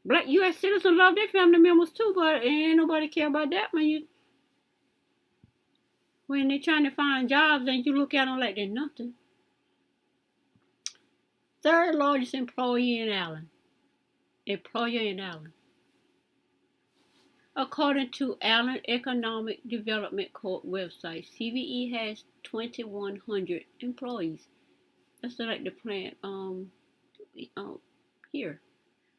Black U.S. citizens love their family members too, but ain't nobody care about that when they're trying to find jobs and you look at them like they're nothing. Third largest employer in Allen. According to Allen Economic Development Corp website, CVE has 2,100 employees. That's like the plant here.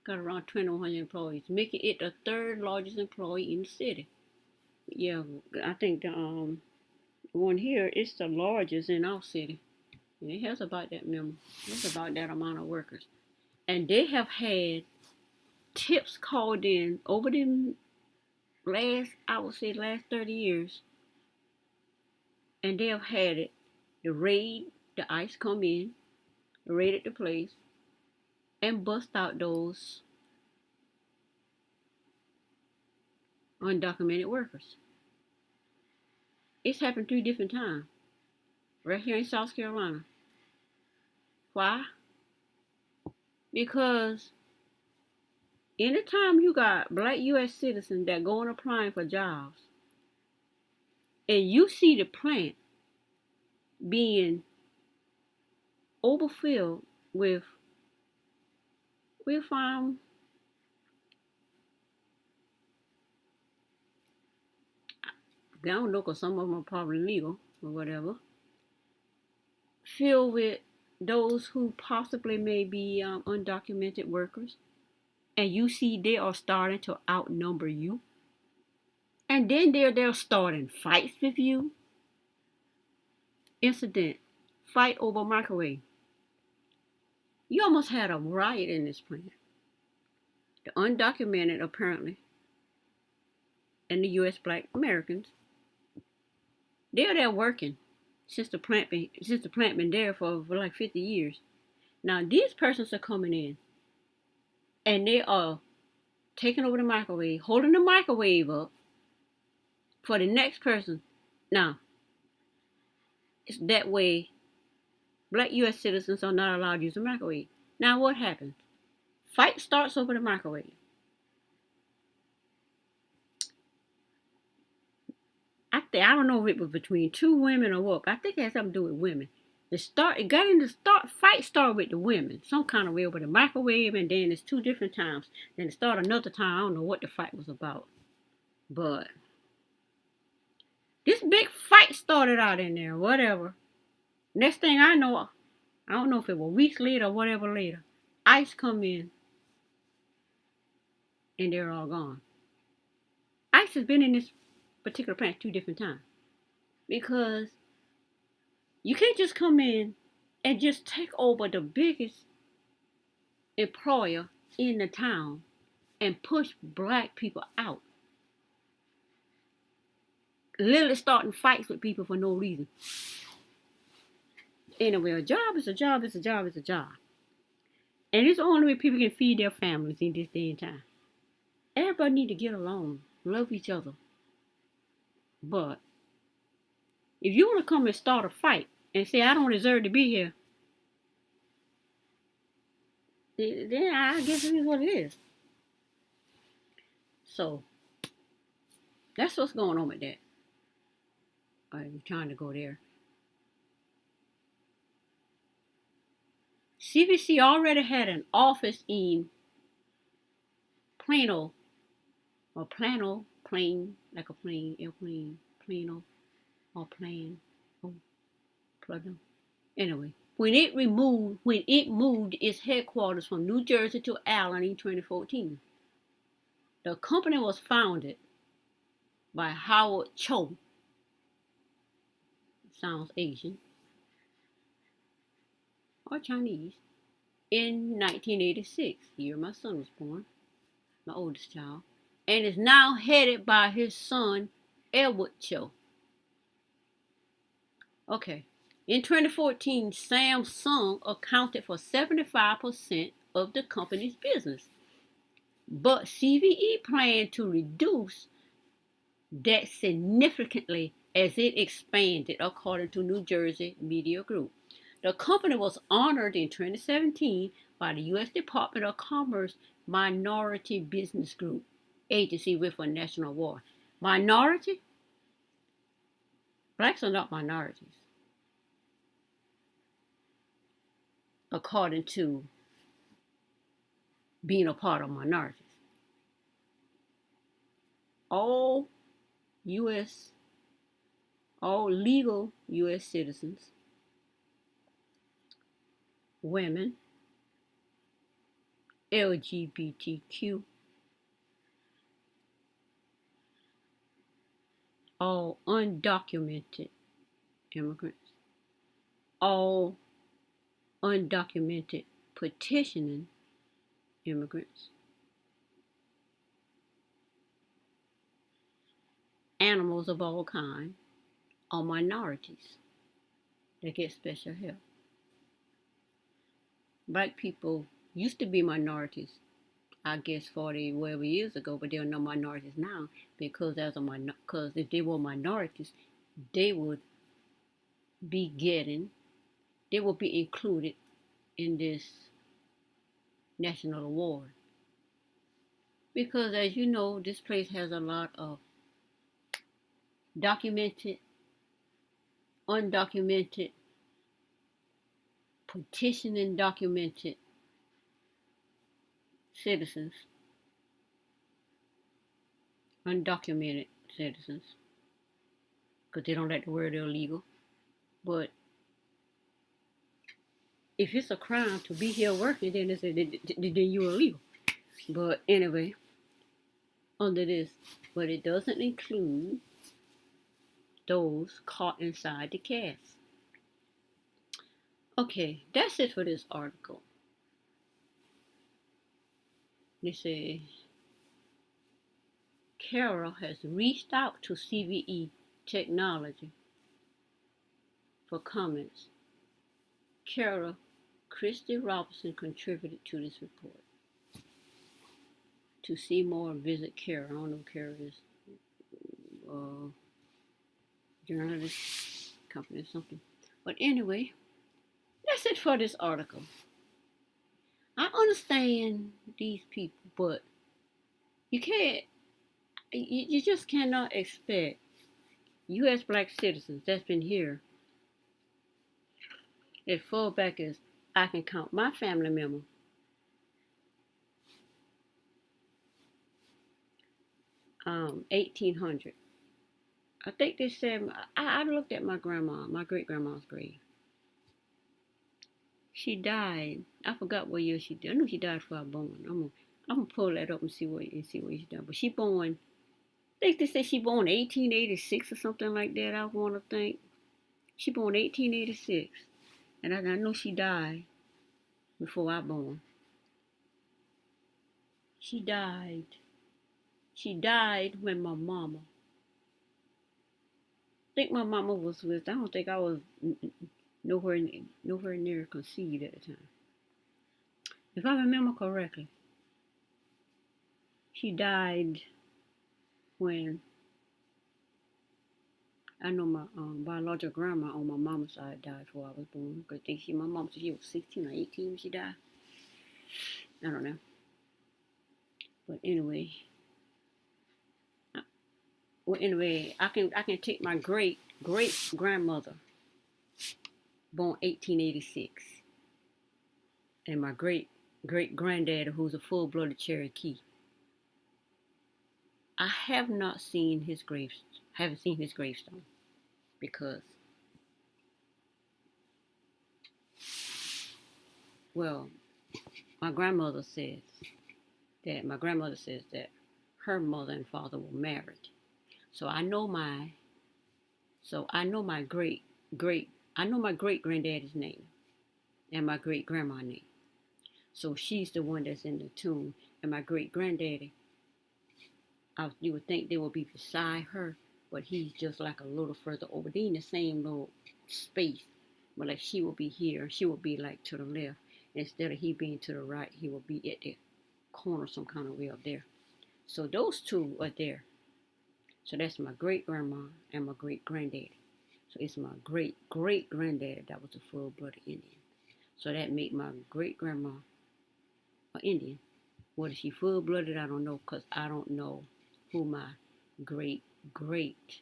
Got around 2,100 employees, making it the third largest employee in the city. Yeah, I think the one here is the largest in our city. And it has about that many. It's about that amount of workers. And they have had tips called in over the last 30 years. And they have had it. The raid, the ICE come in, raided the place, and bust out those undocumented workers. It's happened 3 different times. Right here in South Carolina. Why? Because anytime you got black U.S. citizens that go and applying for jobs, and you see the plant being overfilled with I don't know, because some of them are probably legal or whatever, filled with those who possibly may be undocumented workers, and you see they are starting to outnumber you, and then they're starting fights with you. Incident, fight over microwave. You almost had a riot in this plant. The undocumented, apparently, and the U.S. black Americans, they're there working since the plant been there for like 50 years. Now these persons are coming in, and they are taking over the microwave, holding the microwave up for the next person. Now, it's that way black U.S. citizens are not allowed to use the microwave. Now what happens? Fight starts over the microwave. I don't know if it was between 2 women or what, but I think it had something to do with women. Fight started with the women, some kind of way over the microwave, and then it's 2 different times. Then it started another time, I don't know what the fight was about. But this big fight started out in there, whatever. Next thing I know, I don't know if it was weeks later or whatever later, ICE come in, and they're all gone. ICE has been in this particular plant 2 different times, because you can't just come in and just take over the biggest employer in the town and push black people out. Literally starting fights with people for no reason. Anyway, a job is a job is a job is a job. And it's the only way people can feed their families in this day and time. Everybody need to get along, love each other. But if you want to come and start a fight and say, I don't deserve to be here, then I guess it is what it is. So, that's what's going on with that. I'm trying to go there. CVC already had an office in Plano, plane, like a plane, airplane, Plano, or plane, Plano. Anyway, when it moved its headquarters from New Jersey to Allen in 2014, the company was founded by Howard Cho. Sounds Asian or Chinese. In 1986, year my son was born, my oldest child, and is now headed by his son, Edward Cho. Okay, in 2014, Samsung accounted for 75% of the company's business. but CVE planned to reduce that significantly as it expanded, according to New Jersey Media Group. The company was honored in 2017 by the U.S. Department of Commerce Minority Business Group agency with a national award. Minority? Blacks are not minorities, according to being a part of minorities. All U.S., all legal U.S. citizens, women, LGBTQ, all undocumented immigrants, all undocumented petitioning immigrants, animals of all kinds, are minorities that get special help. Black people used to be minorities, I guess 40 whatever years ago, but they're no minorities now because because if they were minorities, they would be they would be included in this national award. Because as you know, this place has a lot of documented, undocumented, petitioning documented citizens, undocumented citizens, because they don't like the word illegal. But if it's a crime to be here working, then you're illegal. But anyway, under this, but it doesn't include those caught inside the cast. Okay, that's it for this article. They say Carol has reached out to CVE Technology for comments. Carol Christy Robinson contributed to this report. To see more, visit Carol. I don't know who Carol is. Journalist company or something. But anyway, that's it for this article. I understand these people, but you just cannot expect U.S. black citizens that's been here as far back as I can count my family member. Um, 1800. I think they said, I looked at my great grandma's grave. She died. I forgot what year she died. I knew she died before I was born. I'm gonna pull that up and see what she died. But she born. I think they said she born 1886 or something like that. I want to think. She born 1886, and I know she died before I born. She died. She died when my mama. I think my mama was with. I don't think I was nowhere near conceived at the time. If I remember correctly, she died when I know my biological grandma on my mama's side died before I was born. Because I think my mom said she was 16 or 18 when she died. I don't know. But anyway, I can take my great grandmother, born 1886, and my great granddad, who's a full-blooded Cherokee. I have not seen his haven't seen his gravestone because, well, my grandmother says that her mother and father were married. So I know my great granddaddy's name and my great grandma's name. So she's the one that's in the tomb, and my great granddaddy, you would think they would be beside her, but he's just like a little further over. They in the same little space, but like she will be here, she will be like to the left. Instead of he being to the right, he will be at the corner some kind of way up there. So those two are there. So that's my great grandma and my great granddaddy. So it's my great great granddaddy that was a full blooded Indian. So that made my great grandma an Indian. Whether she full blooded, I don't know, because I don't know who my great great,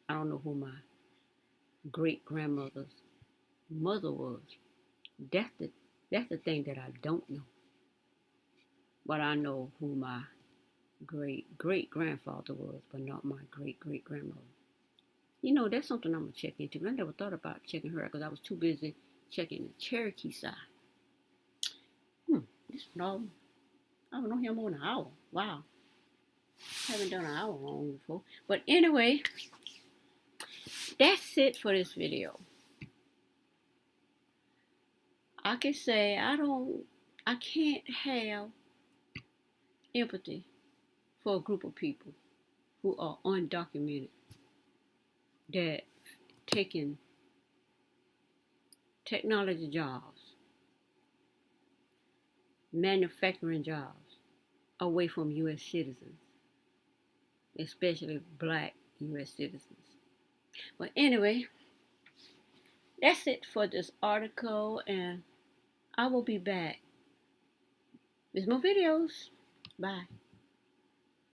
I don't know who my great grandmother's mother was. That's the thing that I don't know. But I know who my great great grandfather was, but not my great great grandmother. You know, that's something I'm gonna check into. I never thought about checking her out because I was too busy checking the Cherokee side. This no, I don't know him more than an hour. Wow, haven't done an hour long before. But anyway, that's it for this video. I can say I can't have empathy for a group of people who are undocumented that taking technology jobs, manufacturing jobs away from U.S. citizens, especially black U.S. citizens. But anyway, that's it for this article, and I will be back with more videos. Bye.